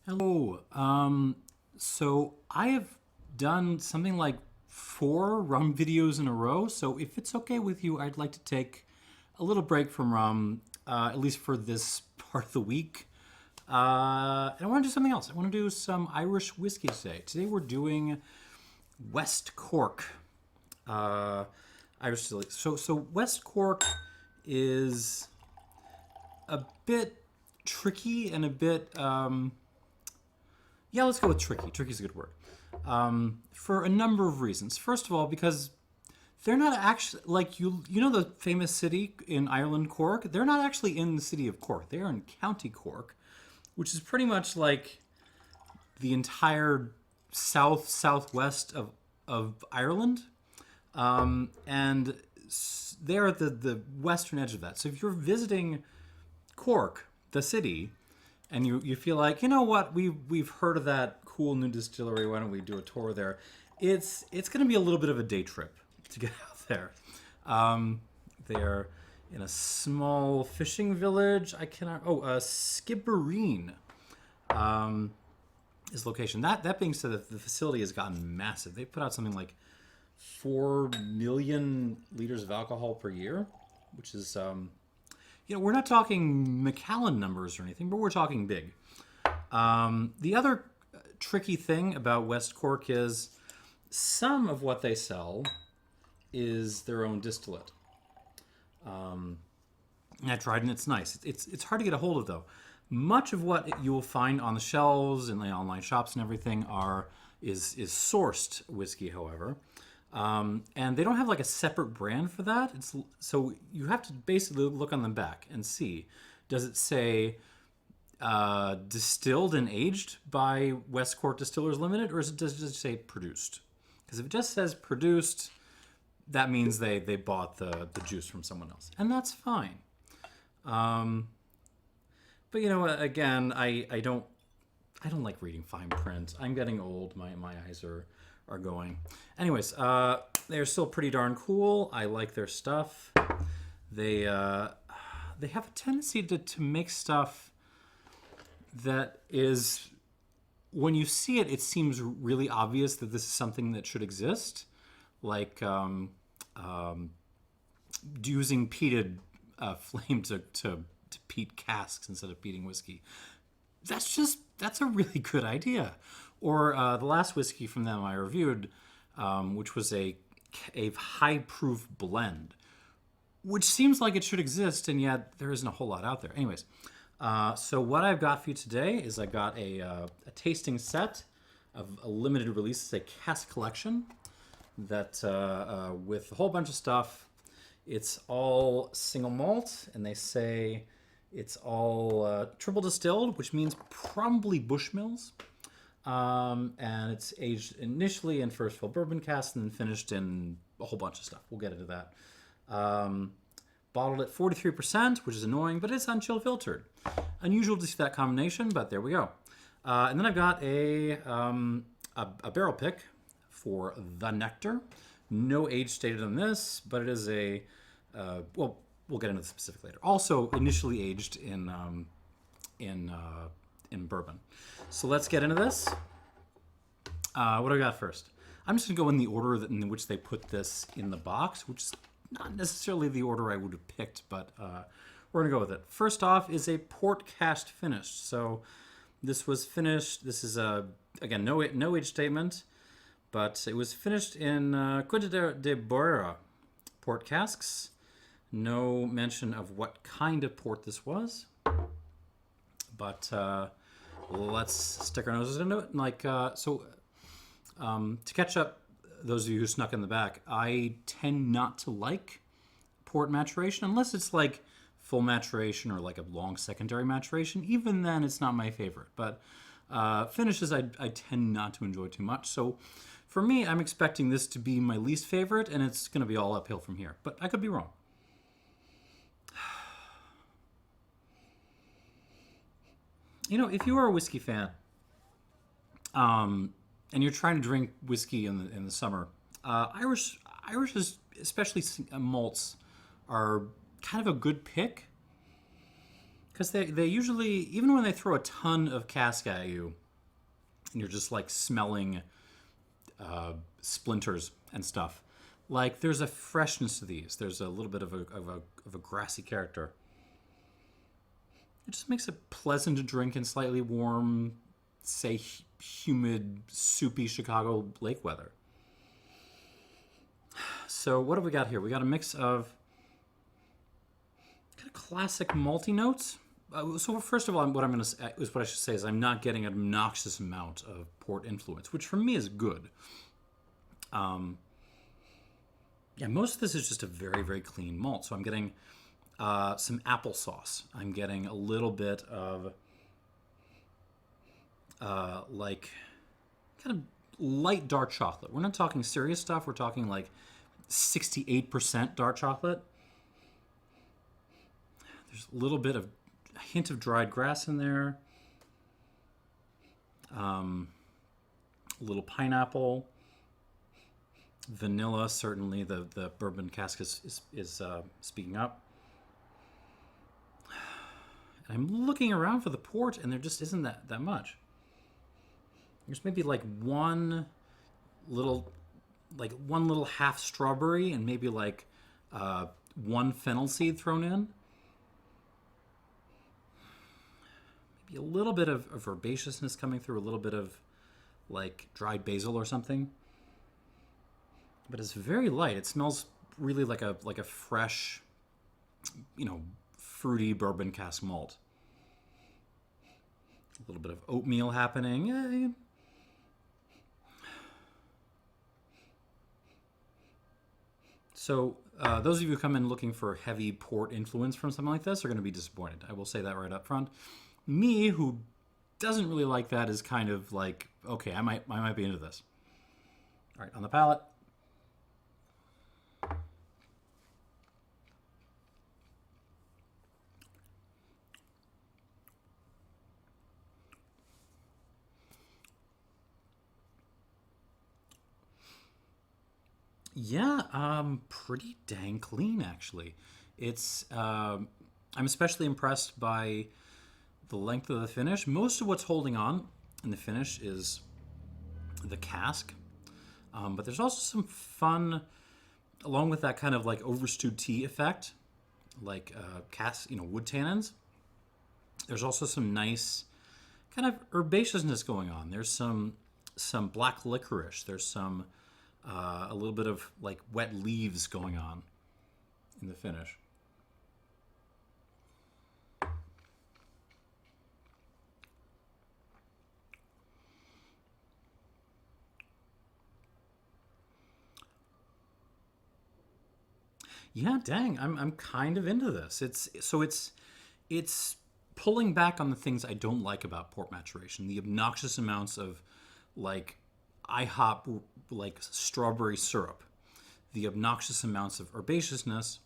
Hello. So I have done something like four rum videos in a row. So if it's okay with you, I'd like to take a little break from rum, at least for this part of the week. And I want to do something else. I want to do some Irish whiskey today. Today we're doing West Cork Irish distillery. So West Cork is a bit tricky and a bit yeah, let's go with tricky. Tricky is a good word. For a number of reasons. First of all, because they're not actually like you know the famous city in Ireland, Cork. They're not actually in the city of Cork. They are in County Cork, which is pretty much like the entire southwest of Ireland, and they're at the western edge of that. So if you're visiting Cork, the city, and you feel like, you know what, we've heard of that cool new distillery, why don't we do a tour there? It's going to be a little bit of a day trip to get out there. They're in a small fishing village. I cannot. Skibbereen is location. That being said, the facility has gotten massive. They put out something like 4 million liters of alcohol per year, which is we're not talking Macallan numbers or anything, but we're talking big. The other tricky thing about West Cork is some of what they sell is their own distillate. I tried and it's nice. It's hard to get a hold of though. Much of what you will find on the shelves and the online shops and everything is sourced whiskey, however. And they don't have like a separate brand for that. So you have to basically look on the back and see, does it say distilled and aged by West Cork Distillers Limited, or does it just say produced? Because if it just says produced, that means they bought the juice from someone else, and that's fine. But again, I don't like reading fine print. I'm getting old. My eyes are going. Anyways, they're still pretty darn cool. I like their stuff. They have a tendency to make stuff that is, when you see it, it seems really obvious that this is something that should exist, like using peated flame to peat casks instead of peating whiskey. That's a really good idea. Or the last whiskey from them I reviewed, which was a high proof blend, which seems like it should exist, and yet there isn't a whole lot out there. Anyways, so what I've got for you today is I got a tasting set of a limited release. It's a cask collection that with a whole bunch of stuff. It's all single malt, and they say it's all triple distilled, which means probably Bushmills. And it's aged initially in first fill bourbon casks and then finished in a whole bunch of stuff. We'll get into that. Bottled at 43%, which is annoying, but it's unchill filtered. Unusual to see that combination, but there we go. And then I've got a barrel pick for the Nectar. No age stated on this, but it is we'll get into the specific later. Also, initially aged in bourbon. So let's get into this. What do I got first? I'm just going to go in the order in which they put this in the box, which is not necessarily the order I would have picked, but we're going to go with it. First off is a port cast finished. So this was finished. This is, again, no age statement, but it was finished in Quinta Da Boeira port casks. No mention of what kind of port this was, but let's stick our noses into it. To catch up, those of you who snuck in the back, I tend not to like port maturation unless it's like full maturation or like a long secondary maturation. Even then, it's not my favorite. But finishes, I tend not to enjoy too much. So for me, I'm expecting this to be my least favorite, and it's going to be all uphill from here. But I could be wrong. If you are a whiskey fan, and you're trying to drink whiskey in the summer, Irish is, especially malts, are kind of a good pick. Because they usually, even when they throw a ton of cask at you, and you're just like smelling splinters and stuff, like there's a freshness to these. There's a little bit of a grassy character. It just makes it pleasant to drink in slightly warm, say humid, soupy Chicago lake weather. So what have we got here? We got a mix of kind of classic malty notes. So first of all, what I should say is I'm not getting an obnoxious amount of port influence, which for me is good. Yeah, most of this is just a very, very clean malt. So I'm getting some applesauce. I'm getting a little bit of like kind of light dark chocolate. We're not talking serious stuff. We're talking like 68% dark chocolate. There's a little bit of a hint of dried grass in there. A little pineapple. Vanilla, certainly the bourbon cask is speaking up. And I'm looking around for the port, and there just isn't that much. There's maybe like one little half strawberry and maybe like one fennel seed thrown in. Maybe a little bit of herbaceousness coming through, a little bit of like dried basil or something. But it's very light. It smells really like a fresh, fruity bourbon cask malt. A little bit of oatmeal happening. So those of you who come in looking for heavy port influence from something like this are going to be disappointed. I will say that right up front. Me, who doesn't really like that, is kind of like, okay, I might be into this. All right, on the palate. Yeah, pretty dang clean actually. It's I'm especially impressed by the length of the finish. Most of what's holding on in the finish is the cask, but there's also some fun, along with that kind of like overstewed tea effect, like cask, wood tannins. There's also some nice kind of herbaceousness going on. There's some black licorice. There's some a little bit of like wet leaves going on in the finish. Yeah, dang, I'm kind of into this. It's pulling back on the things I don't like about port maturation. The obnoxious amounts of like IHOP like strawberry syrup, the obnoxious amounts of herbaceousness,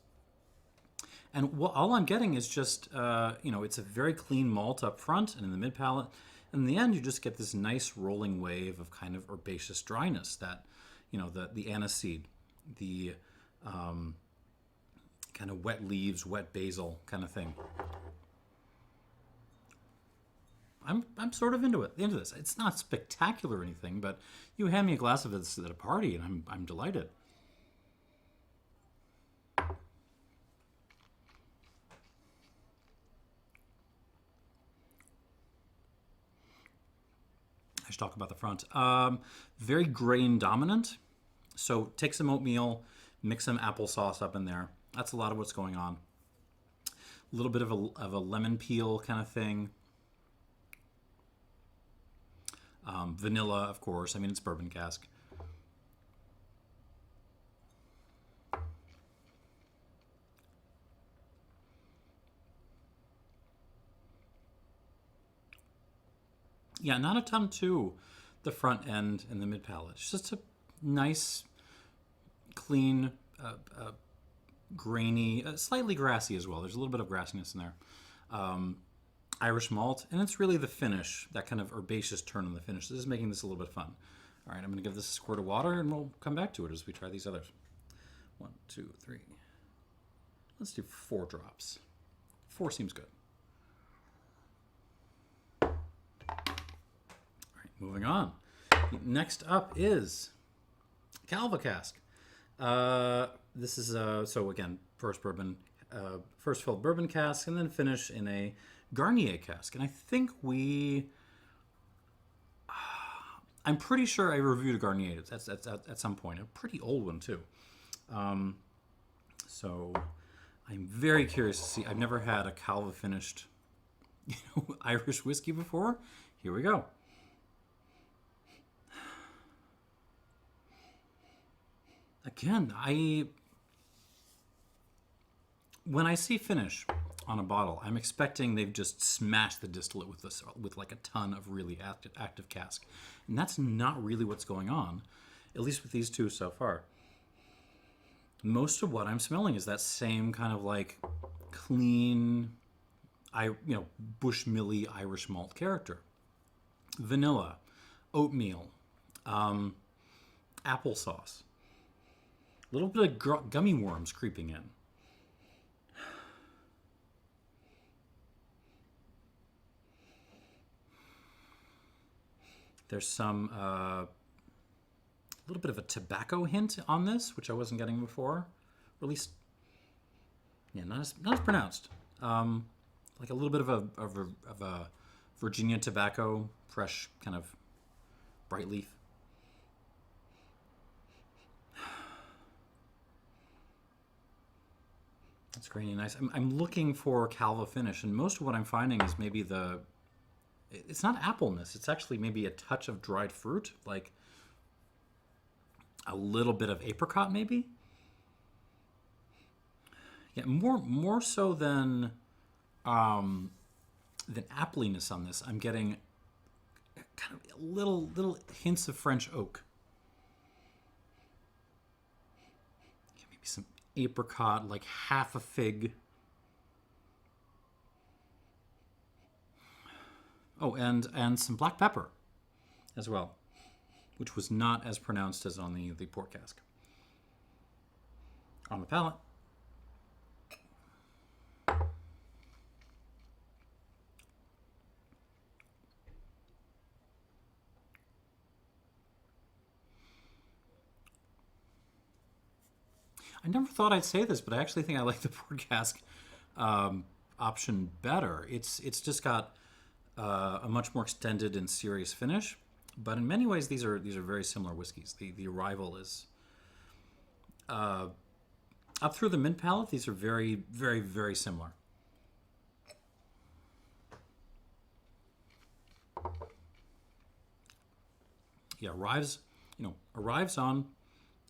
and all I'm getting is just it's a very clean malt up front and in the mid palate, and in the end you just get this nice rolling wave of kind of herbaceous dryness that the aniseed, the kind of wet leaves, wet basil kind of thing. I'm sort of into this. It's not spectacular or anything, but you hand me a glass of this at a party, and I'm delighted. I should talk about the front. Very grain dominant. So take some oatmeal, mix some applesauce up in there. That's a lot of what's going on. A little bit of a lemon peel kind of thing. Vanilla, of course. I mean, it's bourbon cask. Yeah, not a ton to the front end and the mid palate. It's just a nice, clean, grainy, slightly grassy as well. There's a little bit of grassiness in there. Irish malt, and it's really the finish, that kind of herbaceous turn on the finish. This is making this a little bit fun. All right, I'm going to give this a squirt of water, and we'll come back to it as we try these others. 1, 2, 3. Let's do 4 drops. 4 seems good. moving on. Next up is Calva Cask. This is, so again, first filled bourbon cask, and then finish in a Garnier cask. And I think I'm pretty sure I reviewed a Garnier at some point, a pretty old one too. So I'm very curious to see. I've never had a Calva finished, Irish whiskey before. Here we go. Again, when I see finish on a bottle, I'm expecting they've just smashed the distillate with like a ton of really active cask. And that's not really what's going on, at least with these two so far. Most of what I'm smelling is that same kind of like clean, Bushmilly Irish malt character. Vanilla, oatmeal, applesauce. A little bit of gummy worms creeping in. There's some, a little bit of a tobacco hint on this, which I wasn't getting before. Or at least, not as pronounced. Like a little bit of a Virginia tobacco, fresh kind of bright leaf. That's really nice. I'm looking for Calva finish, and most of what I'm finding is maybe it's not appleness. It's actually maybe a touch of dried fruit, like a little bit of apricot, maybe. Yeah, more so than appliness on this. I'm getting kind of little hints of French oak. Yeah, maybe some apricot, like half a fig. Oh, and some black pepper as well, which was not as pronounced as on the port cask. On the palate. I never thought I'd say this, but I actually think I like the port cask option better. It's just got a much more extended and serious finish, but in many ways these are very similar whiskeys. The arrival is up through the mid palate. These are very, very, very similar. Yeah, arrives on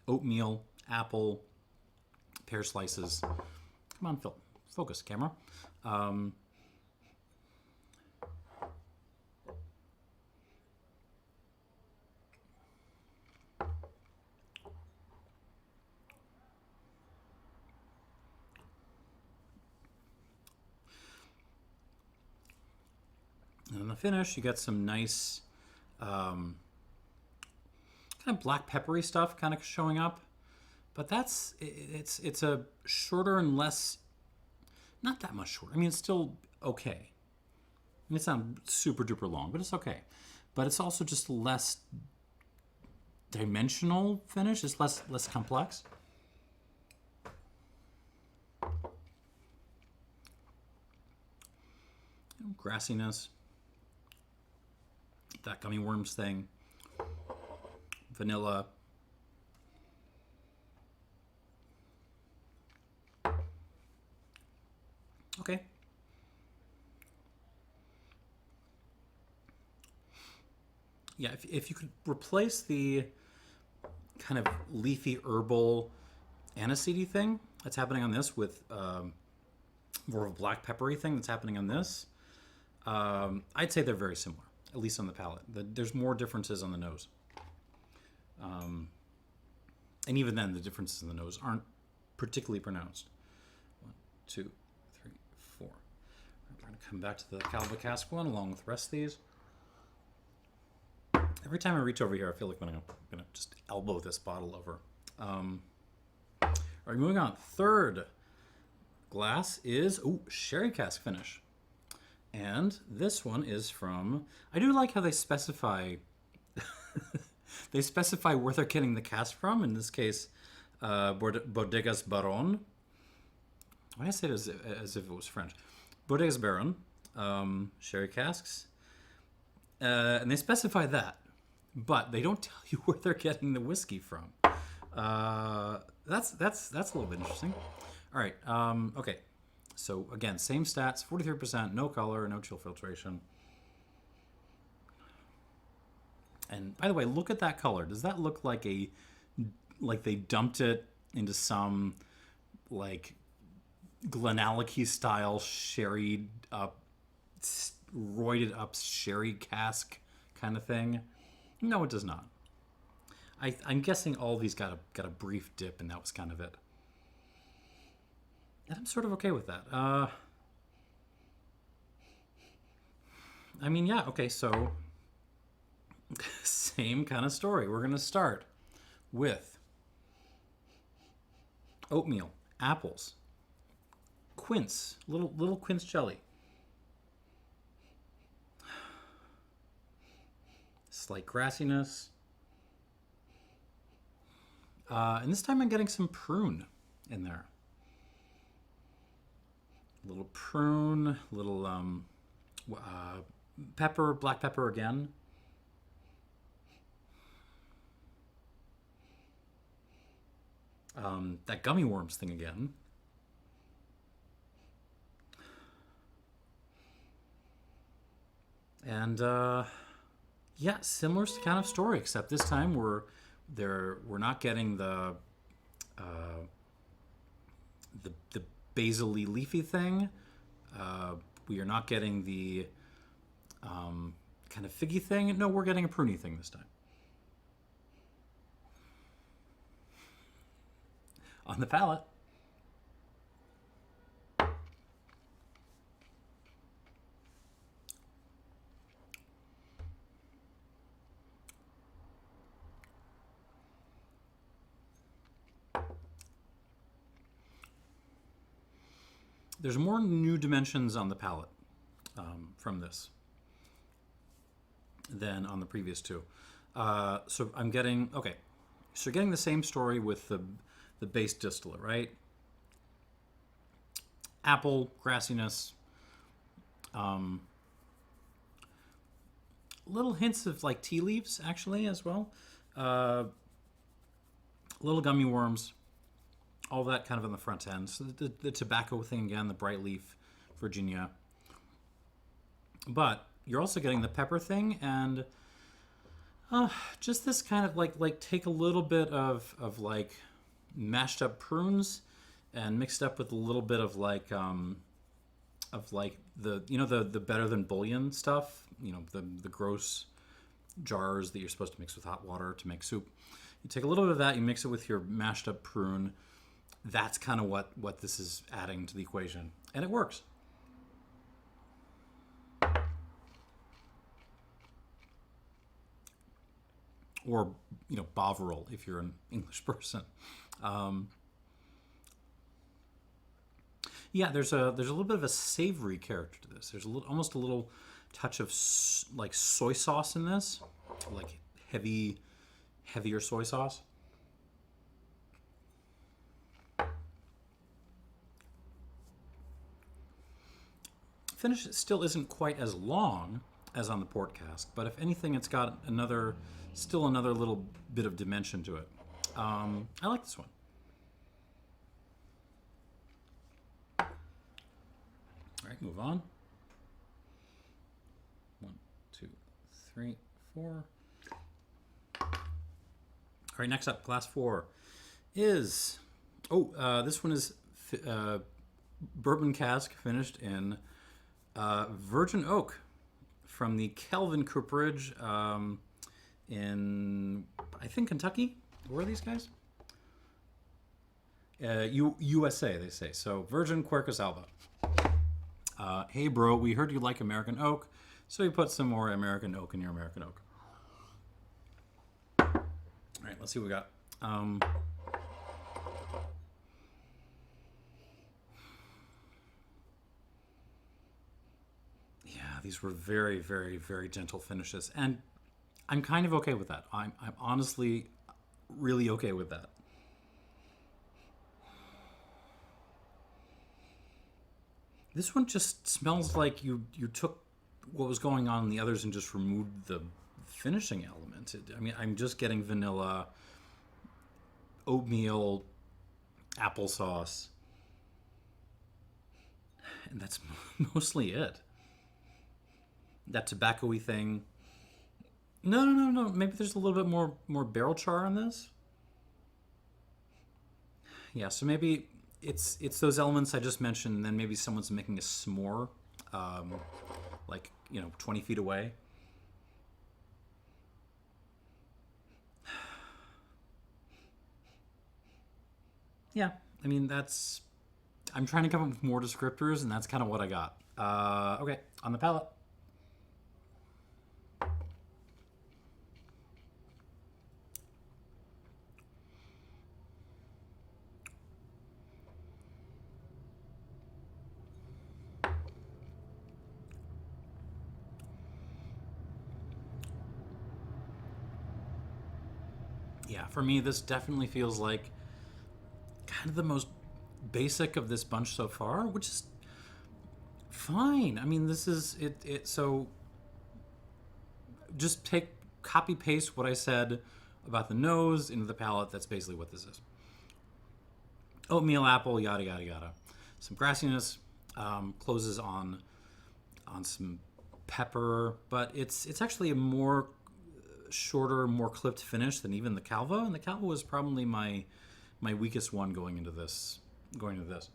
oatmeal, apple, pear slices. Come on, Phil. Focus, camera. And in the finish, you get some nice kind of black peppery stuff kind of showing up. But it's a shorter and less, not that much shorter. I mean, it's still okay. It's not super duper long, but it's okay. But it's also just less dimensional finish. It's less complex. Grassiness. That gummy worms thing. Vanilla. Okay. Yeah, if you could replace the kind of leafy herbal aniseedy thing that's happening on this with more of a black peppery thing that's happening on this, I'd say they're very similar, at least on the palate. There's more differences on the nose. And even then, the differences in the nose aren't particularly pronounced. 1, 2, 3, 4. We're going to come back to the Calva Cask one along with the rest of these. Every time I reach over here, I feel like I'm going to just elbow this bottle over. All right, moving on. Third glass is sherry cask finish. And this one is from, I do like how they specify They specify where they're getting the cask from. In this case, Bodegas Baron. Why did I say it as if it was French? Bodegas Baron, sherry casks. And they specify that. But they don't tell you where they're getting the whiskey from. That's a little bit interesting. All right. Okay. So again, same stats: 43%, no color, no chill filtration. And by the way, look at that color. Does that look like they dumped it into some like Glenallachie style sherry up, roided up sherry cask kind of thing? No, it does not. I'm guessing all these got a brief dip, and that was kind of it. And I'm sort of okay with that. I mean, yeah, okay, so same kind of story. We're going to start with oatmeal, apples, quince, little quince jelly, slight grassiness, and this time I'm getting some prune in there. Little prune, little pepper, black pepper again. That gummy worms thing again. And yeah, similar kind of story, except this time we're not getting the basil-y leafy thing. We are not getting the kind of figgy thing. No, we're getting a pruny thing this time. On the palate. There's more new dimensions on the palate from this than on the previous two. So I'm getting, okay, so you're getting the same story with the base distillate, right? Apple, grassiness, little hints of like tea leaves actually as well. Little gummy worms, all that kind of on the front end. So the tobacco thing again, the bright leaf, Virginia. But you're also getting the pepper thing and just this kind of like take a little bit of like mashed up prunes and mixed up with a little bit of like the the better than bouillon stuff, the gross jars that you're supposed to mix with hot water to make soup. You take a little bit of that, you mix it with your mashed up prune. That's kind of what this is adding to the equation, and it works. Or Bovril if you're an English person. Yeah, there's a little bit of a savory character to this. There's almost a little touch of like soy sauce in this, like heavier soy sauce. Finish still isn't quite as long as on the port cask, but if anything, it's got still another little bit of dimension to it. I like this one. All right, move on. 1, 2, 3, 4. All right, next up, glass 4 is this one is bourbon cask finished in virgin oak from the Kelvin Cooperage in, I think, Kentucky. Where are these guys? USA, they say. So virgin Quercus alba. Hey, bro, we heard you like American oak, so we put some more American oak in your American oak. All right, let's see what we got. Yeah, these were very, very, very gentle finishes. And I'm kind of okay with that. I'm honestly really okay with that. This one just smells like you took what was going on in the others and just removed the finishing element. I mean, I'm just getting vanilla, oatmeal, applesauce, and that's mostly it. That tobacco-y thing. No, no, no, no. Maybe there's a little bit more barrel char on this. Yeah, so maybe it's those elements I just mentioned. And then maybe someone's making a s'more, um, like 20 feet away. Yeah, I mean that's. I'm trying to come up with more descriptors, and that's kind of what I got. Okay, on the palate. Yeah, for me, this definitely feels like kind of the most basic of this bunch so far, which is fine. I mean, this is it. So just take copy paste what I said about the nose into the palate. That's basically what this is. Oatmeal, apple, yada yada yada. Some grassiness, closes on some pepper, but it's actually a more shorter, more clipped finish than even the Calva, and the Calva was probably my weakest one going into this. Going into this.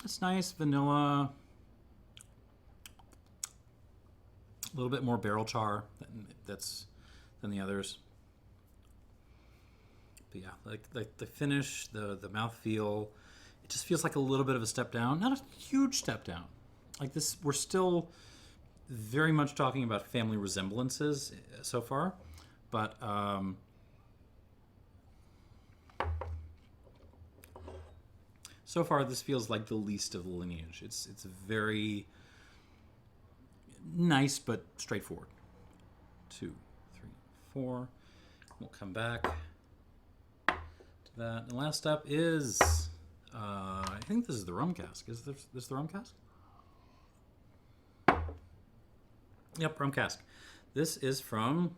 It's nice vanilla, a little bit more barrel char than the others. But yeah, like the finish, the mouth feel, it just feels like a little bit of a step down. Not a huge step down. Like this, we're still very much talking about family resemblances so far, but so far this feels like the least of the lineage. It's very nice but straightforward. 2, 3, 4. We'll come back to that. The last step is, I think this is the rum cask. Is this the rum cask? Yep, rum cask. This is from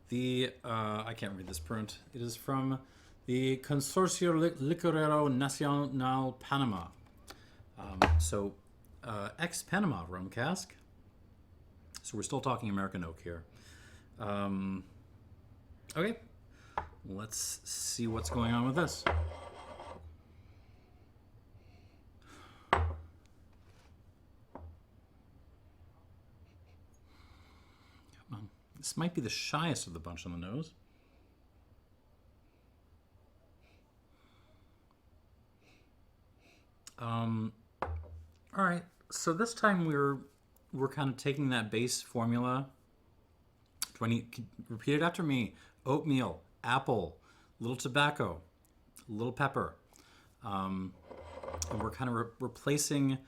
the, I can't read this print. It is from the Consorcio Licorero Nacional Panama. So, ex-Panama rum cask. So we're still talking American oak here. Okay, let's see what's going on with this. This might be the shyest of the bunch on the nose. All right, so this time we're kind of taking that base formula. Do I need repeat it after me? Oatmeal, apple, little tobacco, little pepper, and we're kind of replacing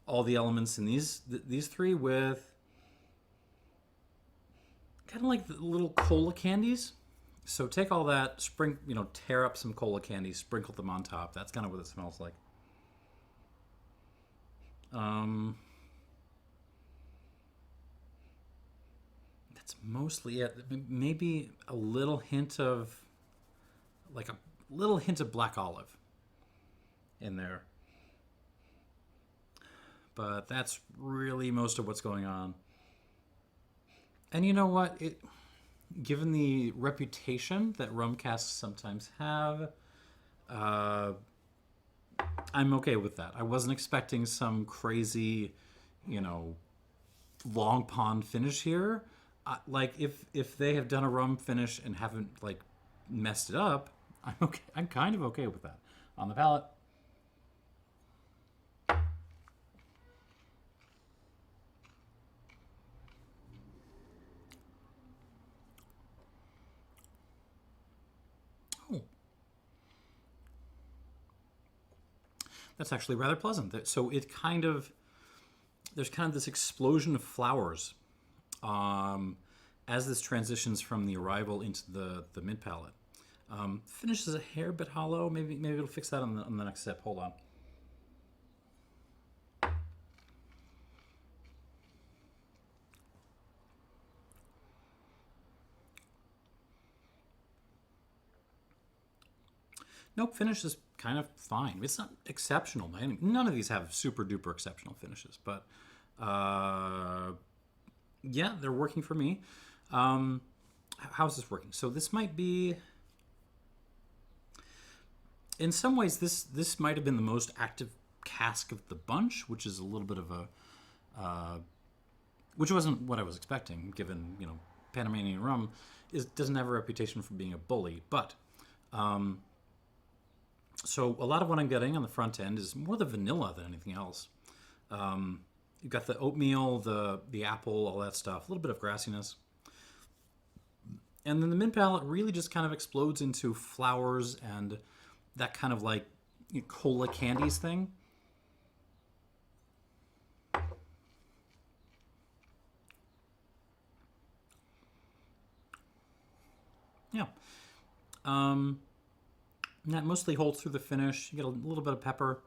all the elements in these three with kind of like the little cola candies. So take all that, tear up some cola candies, sprinkle them on top. That's kind of what it smells like. That's mostly it. Maybe a little hint of, black olive in there. But that's really most of what's going on. And you know what? Given the reputation that rum casks sometimes have, I'm okay with that. I wasn't expecting some crazy, long pond finish here. If they have done a rum finish and haven't messed it up, I'm okay. I'm kind of okay with that. On the palate. That's actually rather pleasant. So it kind of, there's kind of this explosion of flowers as this transitions from the arrival into the mid palate. Finish is a hair bit hollow. Maybe it'll fix that on the next sip. Hold on. Nope, finish is kind of fine. It's not exceptional by any. None of these have super duper exceptional finishes, but yeah, they're working for me. How's this working? So this might be, in some ways, this might have been the most active cask of the bunch, which is a little bit of a, which wasn't what I was expecting, given Panamanian rum doesn't have a reputation for being a bully, but. So a lot of what I'm getting on the front end is more the vanilla than anything else. You've got the oatmeal, the apple, all that stuff, a little bit of grassiness. And then the mid palate really just kind of explodes into flowers and that kind of like cola candies thing. Yeah. And that mostly holds through the finish. You get a little bit of pepper.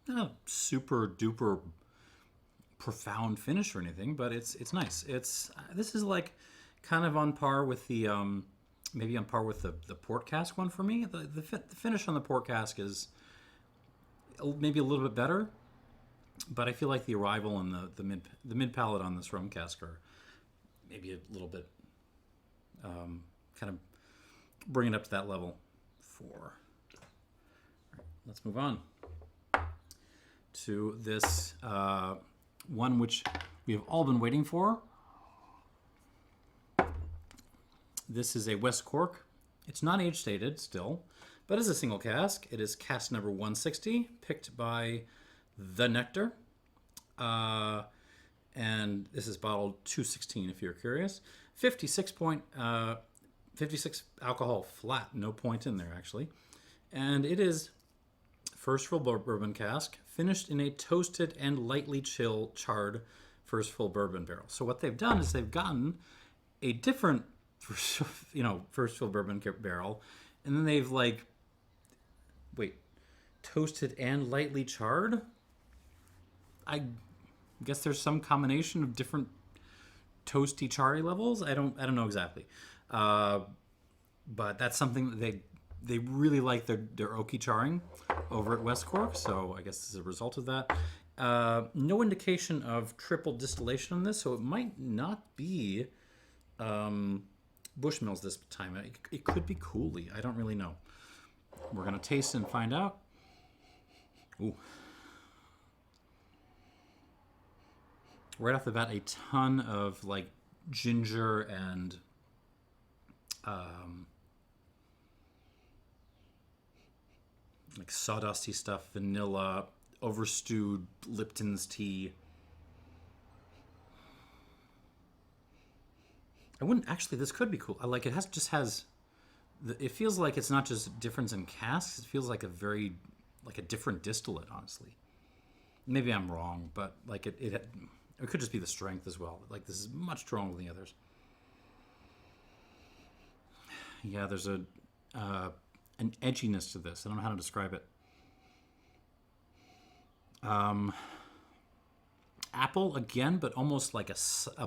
Not a super duper profound finish or anything, but it's nice. This is like kind of on par with the maybe on par with the port cask one for me. The finish on the port cask is maybe a little bit better. But I feel like the arrival and the mid palate on this rum cask are maybe a little bit kind of bring it up to that level. Let's move on to this one which we have all been waiting for. This is a West Cork. It's not age stated still, but it's a single cask. It is cask number 160, picked by the Nectar, and this is bottled 216 if you're curious. 56 alcohol flat, no point in there actually, and it is first full bourbon cask finished in a toasted and lightly charred first full bourbon barrel. So what they've done is they've gotten a different first full bourbon barrel, and then they've toasted and lightly charred. I guess there's some combination of different toasty charry levels. I don't know exactly, but that's something that they really like their oaky charring over at West Cork. So I guess as a result of that, no indication of triple distillation on this, so it might not be Bushmills this time. It could be Cooley. I don't really know. We're gonna taste and find out. Ooh. Right off the bat, a ton of ginger and sawdusty stuff, vanilla, overstewed Lipton's tea. This could be cool. It feels like it's not just difference in casks. It feels like a different distillate, honestly. Maybe I'm wrong, but it could just be the strength as well. This is much stronger than the others. Yeah, there's an edginess to this. I don't know how to describe it. Apple again, but almost like a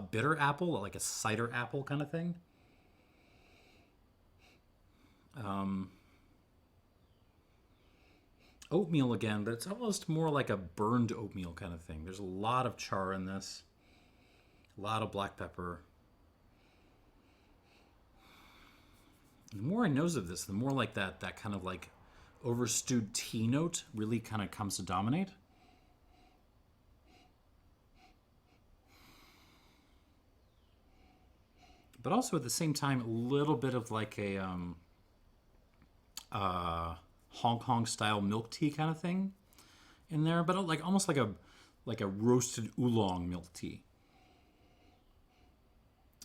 bitter apple, like a cider apple kind of thing. Oatmeal again, but it's almost more like a burned oatmeal kind of thing. There's a lot of char in this, a lot of black pepper. The more I nose of this, the more that kind of overstewed tea note really kind of comes to dominate. But also at the same time, a little bit of a Hong Kong style milk tea kind of thing in there, but almost like a roasted oolong milk tea.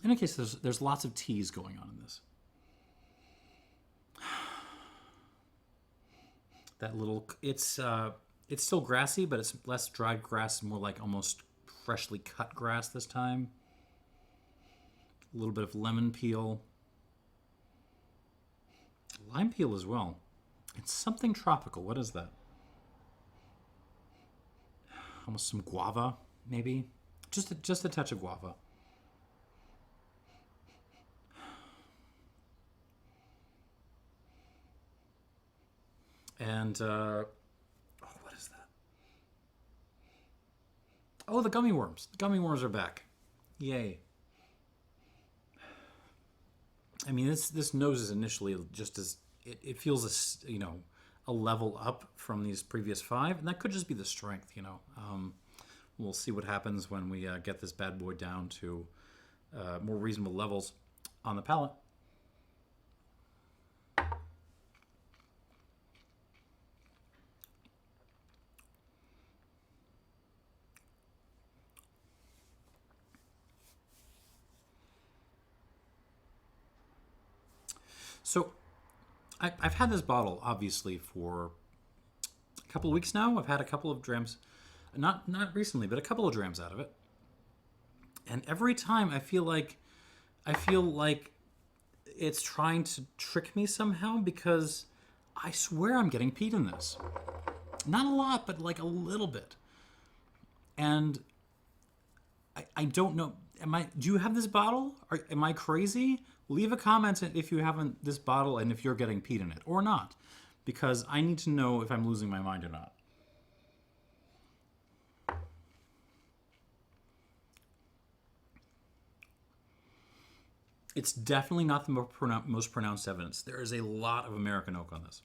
In any case, there's lots of teas going on in this. That little, it's still grassy, but it's less dried grass, more like almost freshly cut grass this time. A little bit of lemon peel. Lime peel as well. It's something tropical. What is that? Almost some guava, maybe. Just a touch of guava. And, oh, what is that? Oh, the gummy worms. The gummy worms are back. Yay. I mean, this nose is initially just as, it feels, a level up from these previous 5, and that could just be the strength, We'll see what happens when we get this bad boy down to more reasonable levels on the palate. So, I've had this bottle, obviously, for a couple of weeks now. I've had a couple of drams, not recently, but a couple of drams out of it. And every time I feel like it's trying to trick me somehow, because I swear I'm getting peat in this. Not a lot, but like a little bit. And I don't know. Do you have this bottle? Am I crazy? Leave a comment if you haven't this bottle and if you're getting peat in it or not, because I need to know if I'm losing my mind or not. It's definitely not the most pronounced evidence. There is a lot of American oak on this.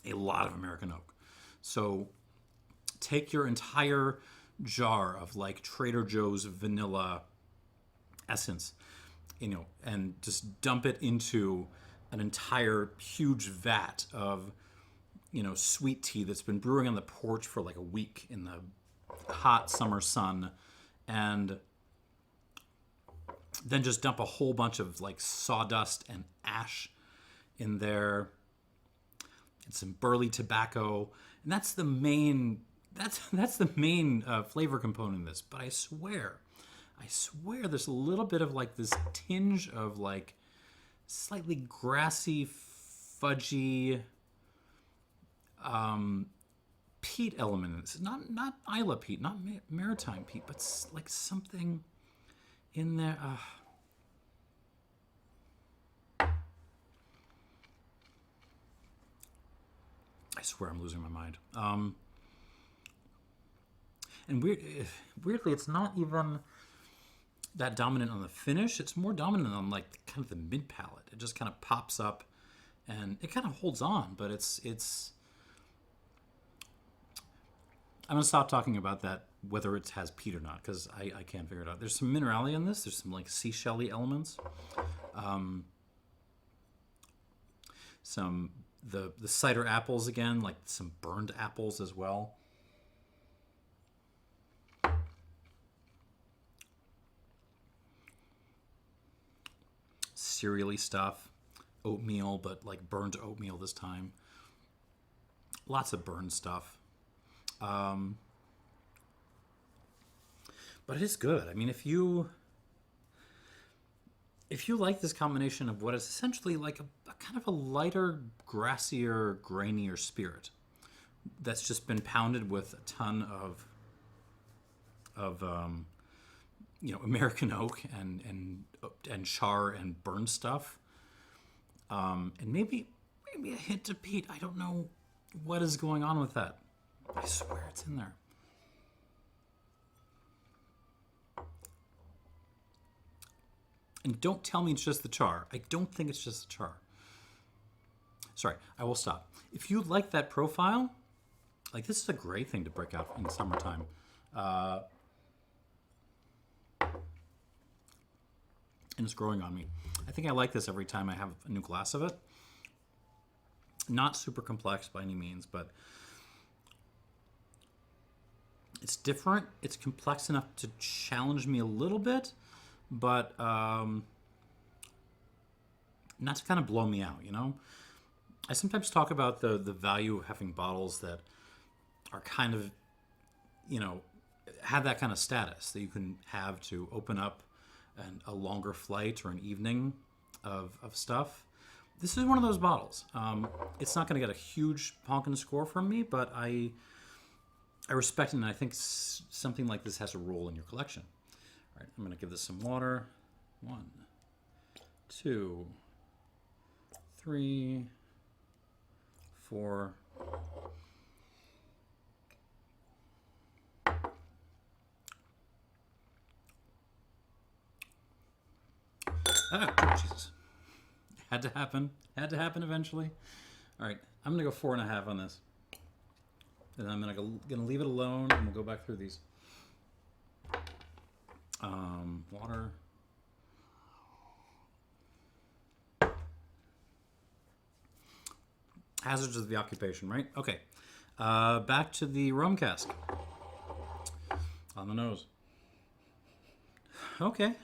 A lot of American oak. So take your entire jar of like Trader Joe's vanilla essence, and just dump it into an entire huge vat of, sweet tea that's been brewing on the porch for like a week in the hot summer sun, and then just dump a whole bunch of like sawdust and ash in there, and some burley tobacco, and that's the main flavor component of this. But I swear there's a little bit of like this tinge of like slightly grassy, fudgy peat element in this. Not Isla peat, not maritime peat, but like something in there. I swear I'm losing my mind. And weirdly, it's not even that dominant on the finish. It's more dominant on like kind of the mid palate. It just kind of pops up, and it kind of holds on. But it's. I'm gonna stop talking about that, whether it has peat or not, because I can't figure it out. There's some minerality in this. There's some like seashell-y elements. The cider apples again, like some burned apples as well. Cereal-y stuff, oatmeal, but like burned oatmeal this time. Lots of burned stuff. But it is good. I mean, if you like this combination of what is essentially like a kind of a lighter, grassier, grainier spirit that's just been pounded with a ton of American oak and char and burned stuff, and maybe a hint of peat. I don't know what is going on with that. I swear it's in there. And don't tell me it's just the char. I don't think it's just the char. Sorry, I will stop. If you like that profile, like this is a great thing to break out in the summertime. And it's growing on me. I think I like this every time I have a new glass of it. Not super complex by any means, but it's different. It's complex enough to challenge me a little bit, but not to kind of blow me out, you know? I sometimes talk about the value of having bottles that are kind of, you know, have that kind of status that you can have to open up a longer flight or an evening of stuff. This is one of those bottles. It's not going to get a huge honking score from me, but I respect it, and I think something like this has a role in your collection. All right, I'm going to give this some water. 1, 2, 3, 4. Ah, Jesus. Had to happen. Had to happen eventually. All right, I'm going to go 4.5 on this. And I'm gonna leave it alone, and we'll go back through these. Water. Hazards of the occupation, right? Okay. Back to the rum cask. On the nose. Okay.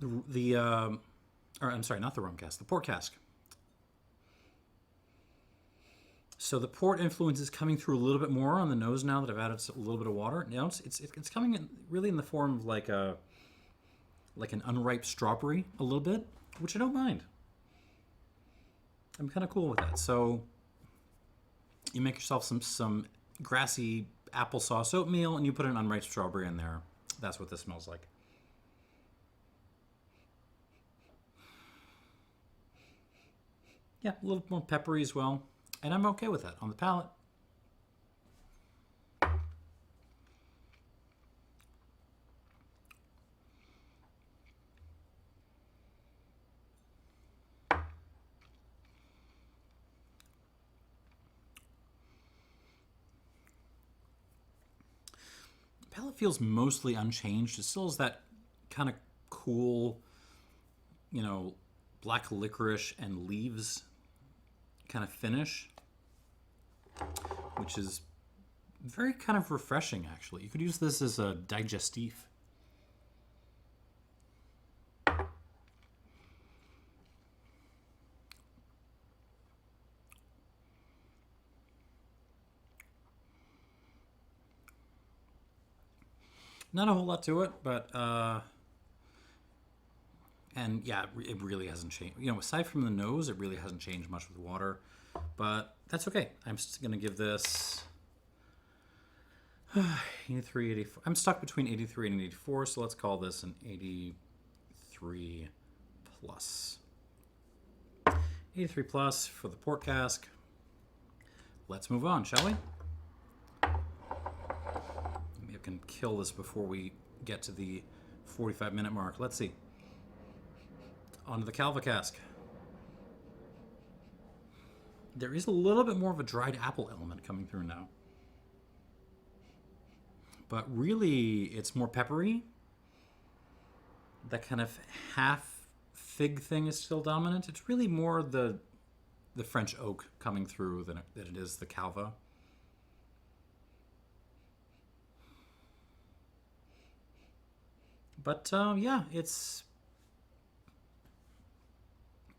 Or I'm sorry, not the rum cask, the port cask. So the port influence is coming through a little bit more on the nose now that I've added a little bit of water. Now it's coming in really in the form of like an unripe strawberry a little bit, which I don't mind. I'm kind of cool with that. So you make yourself some grassy applesauce oatmeal, and you put an unripe strawberry in there. That's what this smells like. Yeah, a little more peppery as well. And I'm okay with that on the palate. Palate feels mostly unchanged. It still has that kind of cool, you know, black licorice and leaves kind of finish, which is very kind of refreshing, actually. You could use this as a digestif. Not a whole lot to it, but and yeah, it really hasn't changed. You know, aside from the nose, it really hasn't changed much with water, but that's okay. I'm just gonna give this 83, 84. I'm stuck between 83 and 84, so let's call this an 83 plus. 83 plus for the port cask. Let's move on, shall we? Maybe I can kill this before we get to the 45-minute mark. Let's see. Onto the Calva cask. There is a little bit more of a dried apple element coming through now. But really, it's more peppery. That kind of half fig thing is still dominant. It's really more the French oak coming through than it is the Calva. But yeah, it's...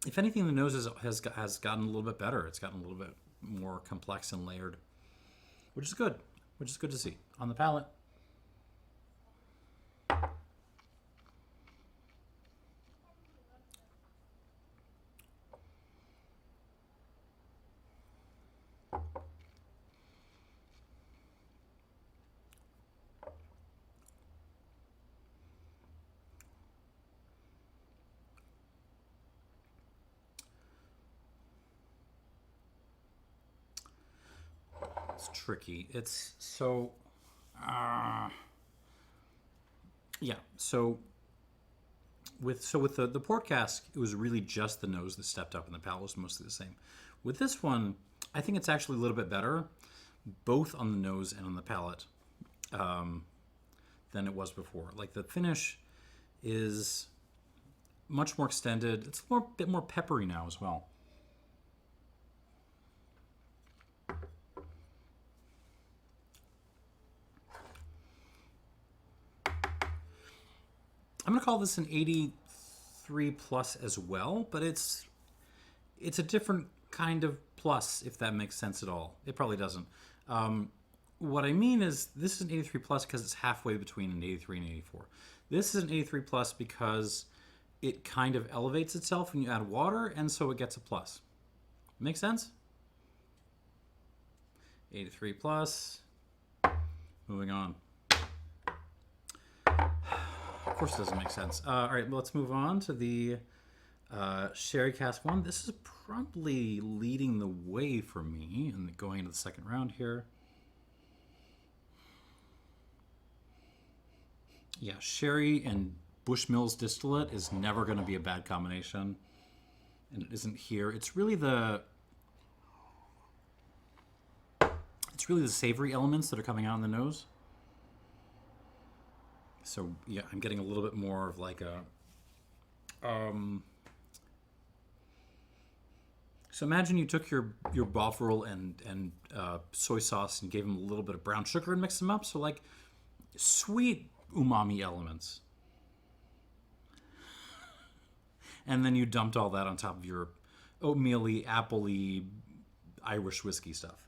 If anything, the nose has gotten a little bit better. It's gotten a little bit more complex and layered, which is good. Which is good to see. On the palate. It's tricky. It's so... yeah, so with the port cask, it was really just the nose that stepped up, and the palate was mostly the same. With this one, I think it's actually a little bit better, both on the nose and on the palate, than it was before. Like, the finish is much more extended. It's a bit more peppery now as well. I'm gonna call this an 83 plus as well, but it's a different kind of plus, if that makes sense at all. It probably doesn't. What I mean is this is an 83 plus because it's halfway between an 83 and 84. This is an 83 plus because it kind of elevates itself when you add water, and so it gets a plus. Make sense? 83 plus. Moving on. Of course it doesn't make sense. All right, well, let's move on to the Sherry Cask 1. This is probably leading the way for me and going into the second round here. Yeah, sherry and Bushmills distillate is never going to be a bad combination. And it isn't here. It's really the savory elements that are coming out in the nose. So yeah, I'm getting a little bit more of like a so imagine you took your bovril and soy sauce and gave them a little bit of brown sugar and mixed them up. So like sweet umami elements. And then you dumped all that on top of your oatmeal-y, apple-y, Irish whiskey stuff.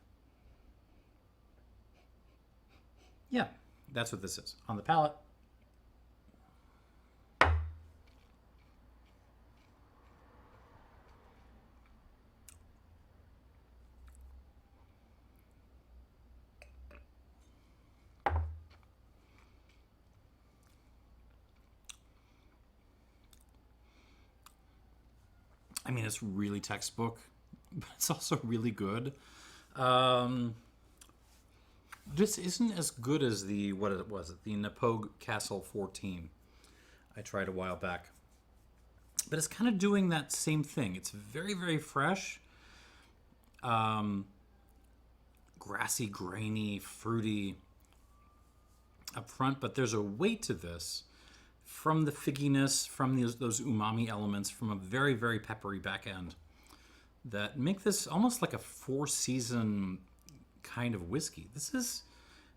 Yeah, that's what this is. On the palate. I mean, it's really textbook, but it's also really good. This isn't as good as the, what was it? The Napogue Castle 14 I tried a while back. But it's kind of doing that same thing. It's very, very fresh. Grassy, grainy, fruity up front, but there's a weight to this from the figginess, from those umami elements, from a very, very peppery back end that make this almost like a four-season kind of whiskey. This is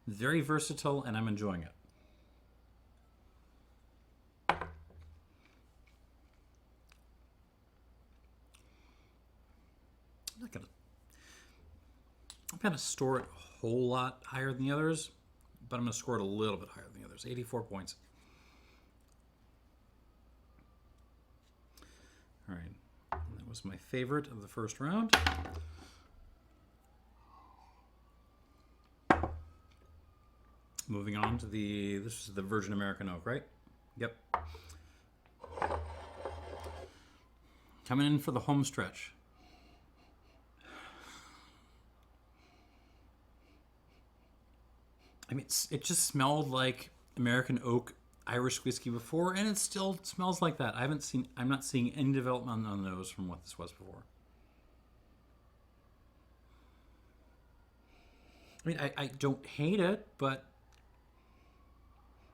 very versatile, and I'm enjoying it. I'm gonna store it a whole lot higher than the others, but I'm gonna score it a little bit higher than the others. 84 points. All right, and that was my favorite of the first round. Moving on to this is the Virgin American Oak, right? Yep. Coming in for the home stretch. I mean, it just smelled like American oak Irish whiskey before, and it still smells like that. I'm not seeing any development on those from what this was before. I mean, I don't hate it, but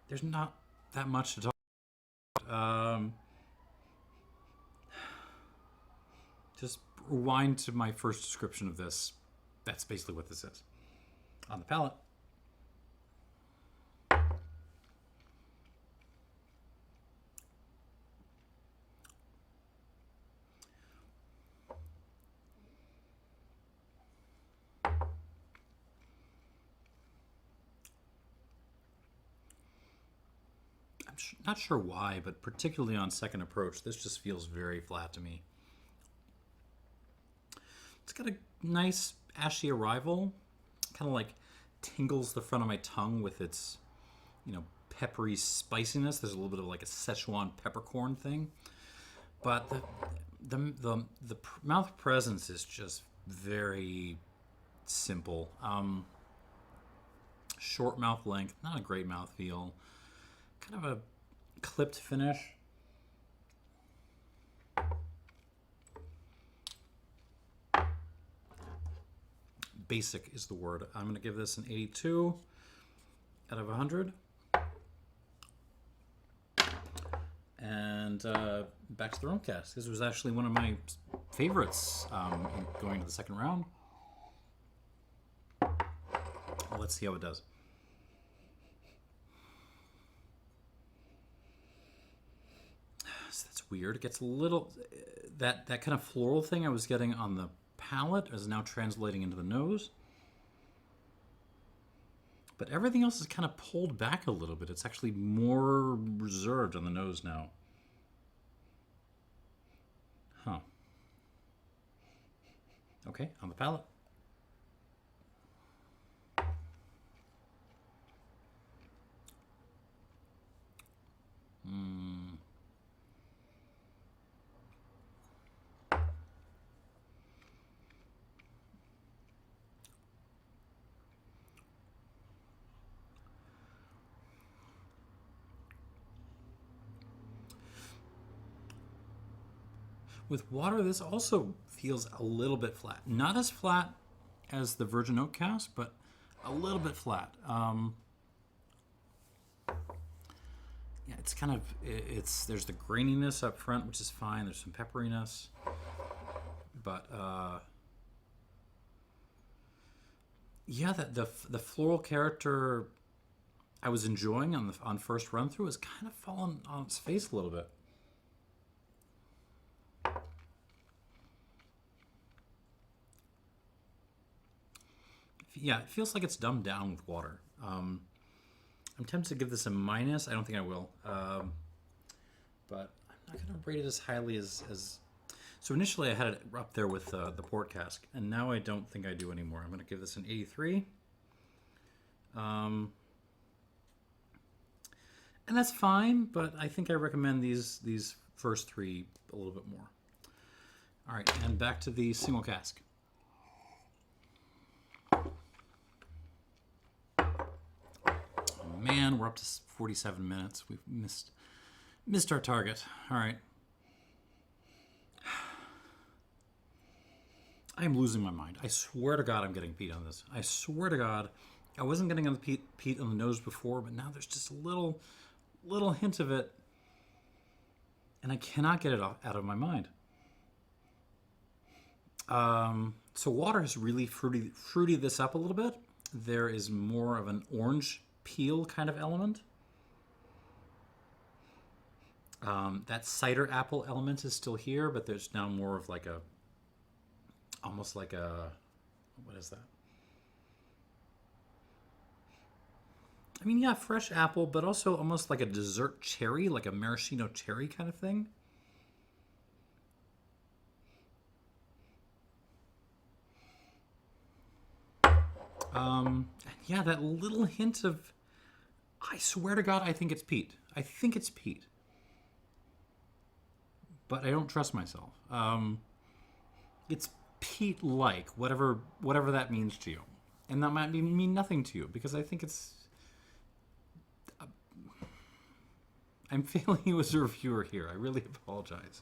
there's not that much to talk about. Just rewind to my first description of this. That's basically what this is. On the palate. Not sure why, but particularly on second approach, this just feels very flat to me. It's got a nice ashy arrival, kind of like tingles the front of my tongue with its, peppery spiciness. There's a little bit of like a Szechuan peppercorn thing, but the mouth presence is just very simple. Short mouth length, not a great mouth feel. Kind of a clipped finish. Basic is the word. I'm going to give this an 82 out of 100. And back to the rum cask. This was actually one of my favorites going to the second round. Well, let's see how it does. that's weird. It gets a little that kind of floral thing I was getting on the palate is now translating into the nose. But everything else is kind of pulled back a little bit. It's actually more reserved on the nose now. Huh. Okay, on the palate. With water, this also feels a little bit flat. Not as flat as the virgin oak cask, but a little bit flat. Yeah, it's kind of, there's the graininess up front, which is fine. There's some pepperiness. But, yeah, the floral character I was enjoying on first run through has kind of fallen on its face a little bit. Yeah, it feels like it's dumbed down with water. I'm tempted to give this a minus. I don't think I will. But I'm not going to rate it as highly as... So initially I had it up there with the port cask, and now I don't think I do anymore. I'm going to give this an 83. And that's fine, but I think I recommend these first three a little bit more. All right, and back to the single cask. Man, we're up to 47 minutes. We've missed our target. All right. I am losing my mind. I swear to God I'm getting peat on this. I swear to God. I wasn't getting on the peat on the nose before, but now there's just a little hint of it. And I cannot get it out of my mind. So water has really fruited this up a little bit. There is more of an orange peel kind of element. That cider apple element is still here, but there's now more of like almost like a, what is that? I mean, yeah, fresh apple, but also almost like a dessert cherry, like a maraschino cherry kind of thing. Yeah, that little hint of, I swear to God, I think it's peat. I think it's peat. But I don't trust myself. It's peat-like, whatever that means to you. And that might mean nothing to you, because I think it's... I'm failing you as a reviewer here. I really apologize.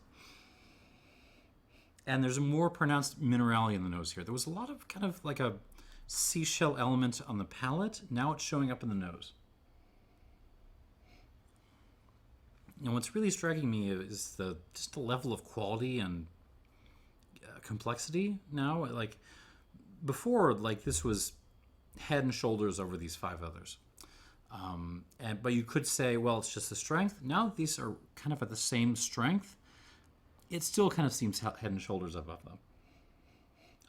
And there's a more pronounced minerality in the nose here. There was a lot of kind of like a seashell element on the palate. Now it's showing up in the nose. And what's really striking me is just the level of quality and complexity now. Like before, like this was head and shoulders over these five others. But you could say, well, it's just the strength. Now that these are kind of at the same strength, it still kind of seems head and shoulders above them.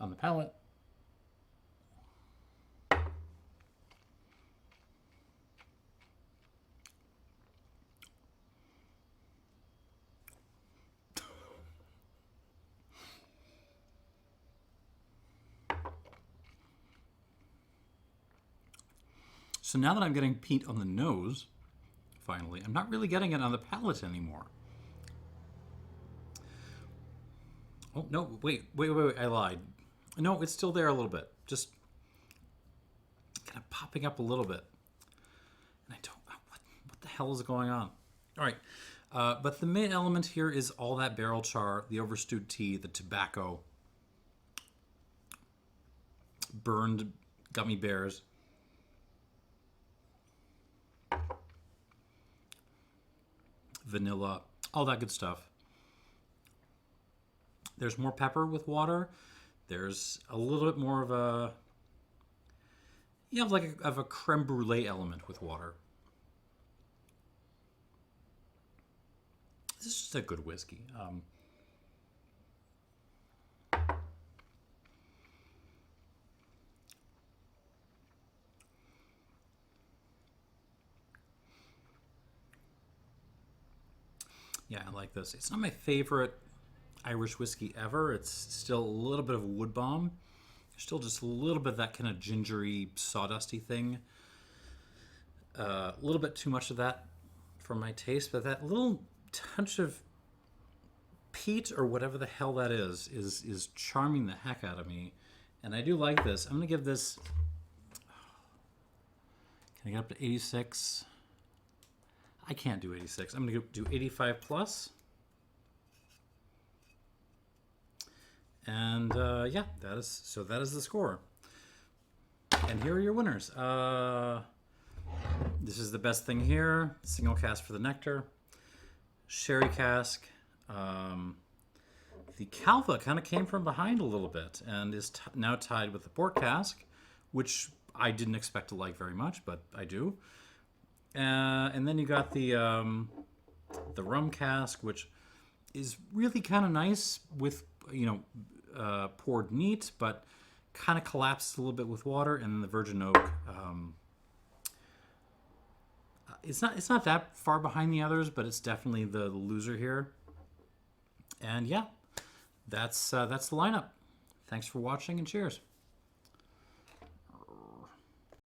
On the palate. So now that I'm getting peat on the nose, finally, I'm not really getting it on the palate anymore. Oh, no, wait, I lied. No, it's still there a little bit. Just kind of popping up a little bit. And I don't, what the hell is going on? All right, but the main element here is all that barrel char, the overstewed tea, the tobacco, burned gummy bears. Vanilla, all that good stuff. There's more pepper with water. There's a little bit more of a, you have like a creme brulee element with water. This is just a good whiskey. Yeah, I like this. It's not my favorite Irish whiskey ever. It's still a little bit of a wood bomb. Still just a little bit of that kind of gingery, sawdusty thing. A little bit too much of that for my taste, but that little touch of peat or whatever the hell that is charming the heck out of me. And I do like this. I'm going to give this... Can I get up to 86? I can't do 86. I'm going to do 85 plus. And yeah, that is the score. And here are your winners. This is the best thing here. Single cask for the Nectar. Sherry cask. The Calva kind of came from behind a little bit and is now tied with the port cask, which I didn't expect to like very much, but I do. And then you got the rum cask, which is really kind of nice with, poured neat, but kind of collapses a little bit with water. And then the virgin oak, it's not that far behind the others, but it's definitely the loser here. And yeah, that's the lineup. Thanks for watching and cheers.